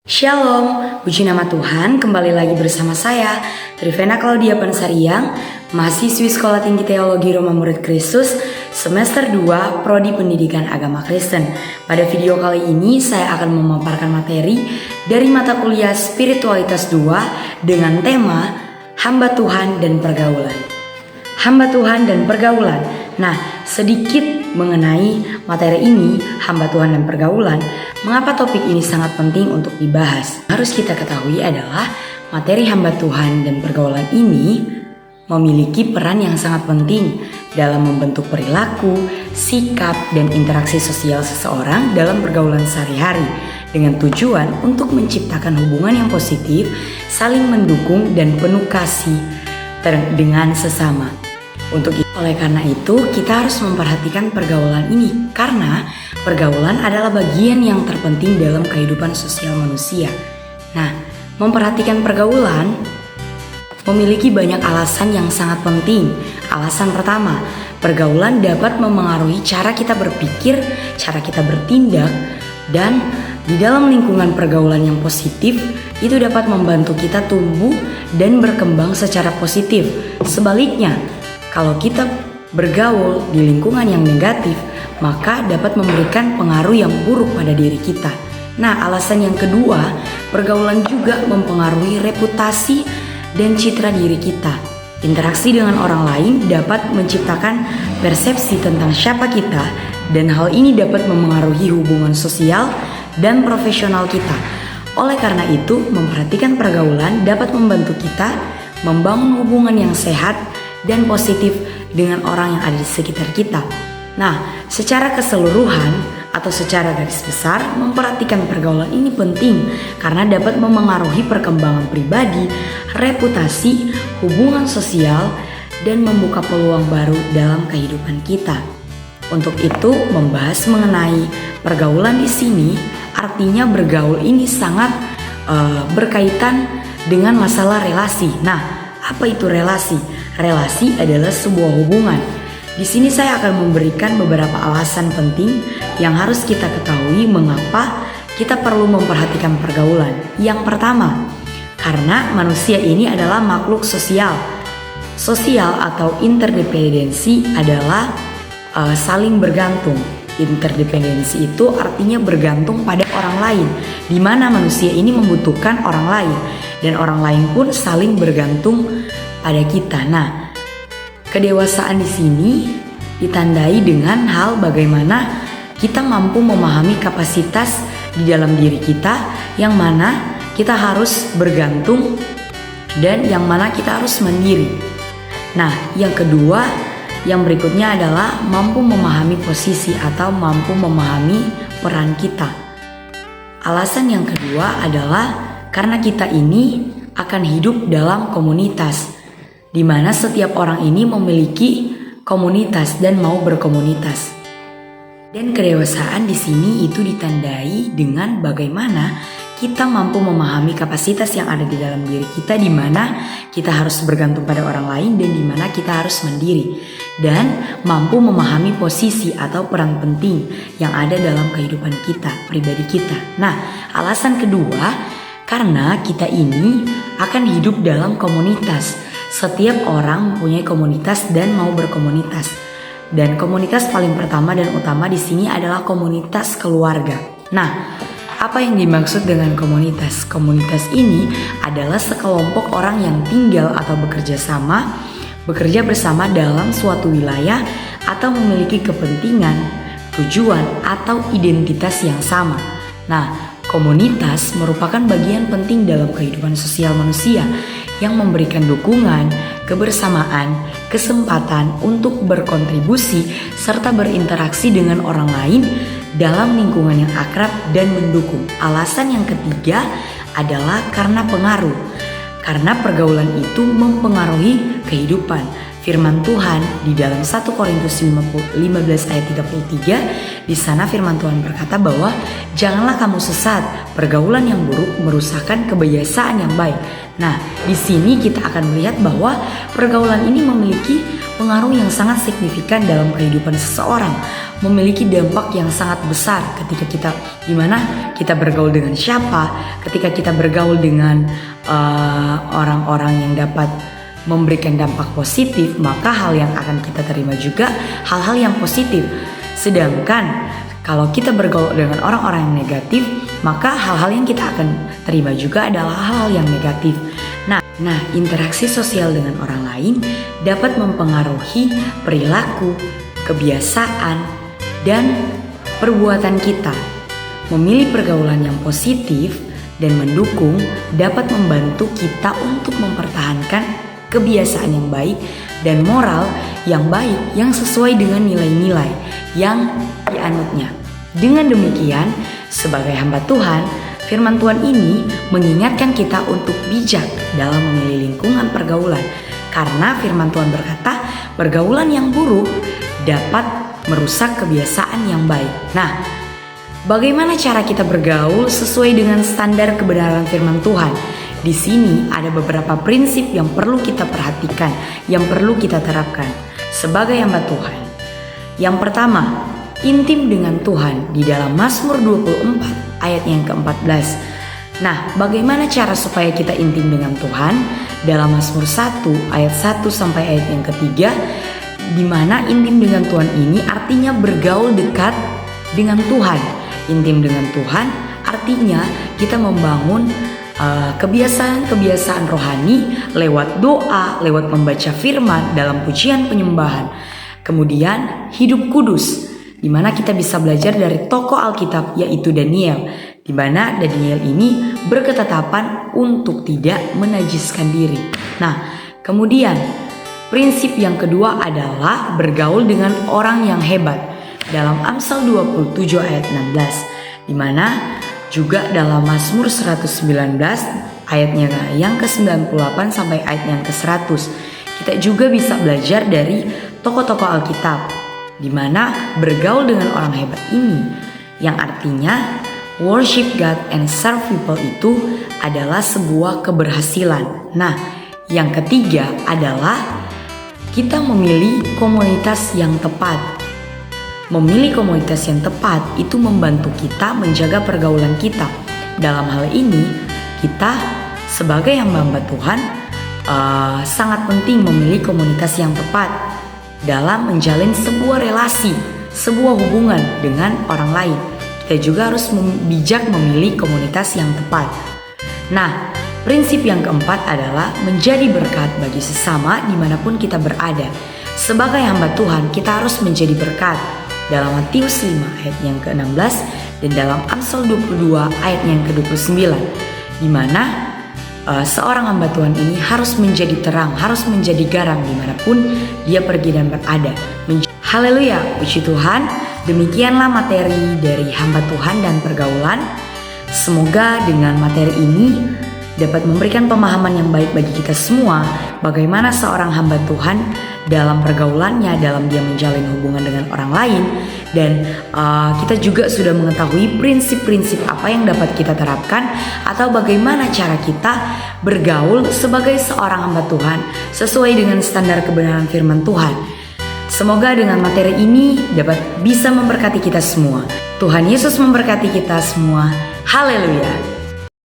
Shalom, puji nama Tuhan, kembali lagi bersama saya, Trivena Claudia Pensariang, mahasiswi Sekolah Tinggi Teologi Roma Murid Kristus, semester 2, Prodi Pendidikan Agama Kristen. Pada video kali ini, saya akan memaparkan materi dari mata kuliah Spiritualitas 2 dengan tema Hamba Tuhan dan Pergaulan. Hamba Tuhan dan Pergaulan. Nah, sedikit mengenai materi ini, hamba Tuhan dan pergaulan. Mengapa topik ini sangat penting untuk dibahas? Harus kita ketahui adalah materi hamba Tuhan dan pergaulan ini memiliki peran yang sangat penting dalam membentuk perilaku, sikap, dan interaksi sosial seseorang dalam pergaulan sehari-hari dengan tujuan untuk menciptakan hubungan yang positif, saling mendukung, dan penuh kasih dengan sesama. Oleh karena itu, kita harus memperhatikan pergaulan ini karena pergaulan adalah bagian yang terpenting dalam kehidupan sosial manusia. Nah, memperhatikan pergaulan memiliki banyak alasan yang sangat penting. Alasan pertama, pergaulan dapat memengaruhi cara kita berpikir, cara kita bertindak, dan di dalam lingkungan pergaulan yang positif, itu dapat membantu kita tumbuh dan berkembang secara positif. Sebaliknya, kalau kita bergaul di lingkungan yang negatif, maka dapat memberikan pengaruh yang buruk pada diri kita. Nah, alasan yang kedua, pergaulan juga mempengaruhi reputasi dan citra diri kita. Interaksi dengan orang lain dapat menciptakan persepsi tentang siapa kita, dan hal ini dapat memengaruhi hubungan sosial dan profesional kita. Oleh karena itu, memperhatikan pergaulan dapat membantu kita membangun hubungan yang sehat dan positif dengan orang yang ada di sekitar kita. Nah, secara keseluruhan atau secara garis besar, memperhatikan pergaulan ini penting karena dapat memengaruhi perkembangan pribadi, reputasi, hubungan sosial, dan membuka peluang baru dalam kehidupan kita. Untuk itu, membahas mengenai pergaulan di sini, artinya bergaul ini sangat berkaitan dengan masalah relasi. Nah, apa itu relasi? Relasi adalah sebuah hubungan. Di sini saya akan memberikan beberapa alasan penting yang harus kita ketahui mengapa kita perlu memperhatikan pergaulan. Yang pertama, karena manusia ini adalah makhluk sosial. Sosial atau interdependensi adalah saling bergantung. Interdependensi itu artinya bergantung pada orang lain, di mana manusia ini membutuhkan orang lain dan orang lain pun saling bergantung pada kita. Nah, kedewasaan di sini ditandai dengan hal bagaimana kita mampu memahami kapasitas di dalam diri kita, yang mana kita harus bergantung dan yang mana kita harus mandiri. Nah, yang kedua, yang berikutnya adalah mampu memahami posisi atau mampu memahami peran kita. Alasan yang kedua adalah karena kita ini akan hidup dalam komunitas, di mana setiap orang ini memiliki komunitas dan mau berkomunitas. Dan kedewasaan di sini itu ditandai dengan bagaimana kita mampu memahami kapasitas yang ada di dalam diri kita, di mana kita harus bergantung pada orang lain dan di mana kita harus mandiri, dan mampu memahami posisi atau peran penting yang ada dalam kehidupan kita, pribadi kita. Nah, alasan kedua, karena kita ini akan hidup dalam komunitas. Setiap orang mempunyai komunitas dan mau berkomunitas. Dan komunitas paling pertama dan utama di sini adalah komunitas keluarga. Nah, apa yang dimaksud dengan komunitas? Komunitas ini adalah sekelompok orang yang tinggal atau bekerja bersama dalam suatu wilayah atau memiliki kepentingan, tujuan, atau identitas yang sama. Nah, komunitas merupakan bagian penting dalam kehidupan sosial manusia yang memberikan dukungan, kebersamaan, kesempatan untuk berkontribusi serta berinteraksi dengan orang lain dalam lingkungan yang akrab dan mendukung. Alasan yang ketiga adalah karena pengaruh. Karena pergaulan itu mempengaruhi kehidupan. Firman Tuhan di dalam 1 Korintus 15 ayat 33, di sana firman Tuhan berkata bahwa janganlah kamu sesat, pergaulan yang buruk merusakkan kebiasaan yang baik. Nah, di sini kita akan melihat bahwa pergaulan ini memiliki pengaruh yang sangat signifikan dalam kehidupan seseorang, memiliki dampak yang sangat besar ketika kita bergaul dengan siapa, ketika kita bergaul dengan orang-orang yang dapat memberikan dampak positif, maka hal yang akan kita terima juga hal-hal yang positif. Sedangkan kalau kita bergaul dengan orang-orang yang negatif, maka hal-hal yang kita akan terima juga adalah hal-hal yang negatif. Nah, interaksi sosial dengan orang lain dapat mempengaruhi perilaku, kebiasaan, dan perbuatan kita. Memilih pergaulan yang positif dan mendukung dapat membantu kita untuk mempertahankan kebiasaan yang baik dan moral yang baik yang sesuai dengan nilai-nilai yang dianutnya. Dengan demikian, sebagai hamba Tuhan, firman Tuhan ini mengingatkan kita untuk bijak dalam memilih lingkungan pergaulan. Karena firman Tuhan berkata, pergaulan yang buruk dapat merusak kebiasaan yang baik. Nah, bagaimana cara kita bergaul sesuai dengan standar kebenaran firman Tuhan? Di sini ada beberapa prinsip yang perlu kita perhatikan, yang perlu kita terapkan sebagai hamba Tuhan. Yang pertama, intim dengan Tuhan di dalam Mazmur 24 ayat yang ke-14. Nah, bagaimana cara supaya kita intim dengan Tuhan? Dalam Mazmur 1 ayat 1 sampai ayat yang ketiga, di mana intim dengan Tuhan ini artinya bergaul dekat dengan Tuhan. Intim dengan Tuhan artinya kita membangun kebiasaan-kebiasaan rohani lewat doa, lewat membaca firman dalam pujian penyembahan. Kemudian hidup kudus, di mana kita bisa belajar dari tokoh Alkitab yaitu Daniel, di mana Daniel ini berketetapan untuk tidak menajiskan diri. Nah, kemudian prinsip yang kedua adalah bergaul dengan orang yang hebat. Dalam Amsal 27 ayat 16, di mana juga dalam Mazmur 119 ayatnya yang ke-98 sampai ayat yang ke-100. Kita juga bisa belajar dari tokoh-tokoh Alkitab, di mana bergaul dengan orang hebat ini, yang artinya worship God and serve people itu adalah sebuah keberhasilan. Nah, yang ketiga adalah kita memilih komunitas yang tepat. Memilih komunitas yang tepat itu membantu kita menjaga pergaulan kita. Dalam hal ini, kita sebagai hamba Tuhan sangat penting memilih komunitas yang tepat dalam menjalin sebuah relasi, sebuah hubungan dengan orang lain. Kita juga harus bijak memilih komunitas yang tepat. Nah, prinsip yang keempat adalah menjadi berkat bagi sesama dimanapun kita berada. Sebagai hamba Tuhan, kita harus menjadi berkat. Dalam Matius 5 ayat yang ke-16 dan dalam Amsal 22 ayat yang ke-29, di mana seorang hamba Tuhan ini harus menjadi terang, harus menjadi garam dimanapun dia pergi dan berada. Haleluya, puji Tuhan. Demikianlah materi dari hamba Tuhan dan pergaulan. Semoga dengan materi ini dapat memberikan pemahaman yang baik bagi kita semua, bagaimana seorang hamba Tuhan dalam pergaulannya, dalam dia menjalin hubungan dengan orang lain. Dan kita juga sudah mengetahui prinsip-prinsip apa yang dapat kita terapkan, atau bagaimana cara kita bergaul sebagai seorang hamba Tuhan sesuai dengan standar kebenaran firman Tuhan. Semoga dengan materi ini dapat bisa memberkati kita semua. Tuhan Yesus memberkati kita semua. Haleluya.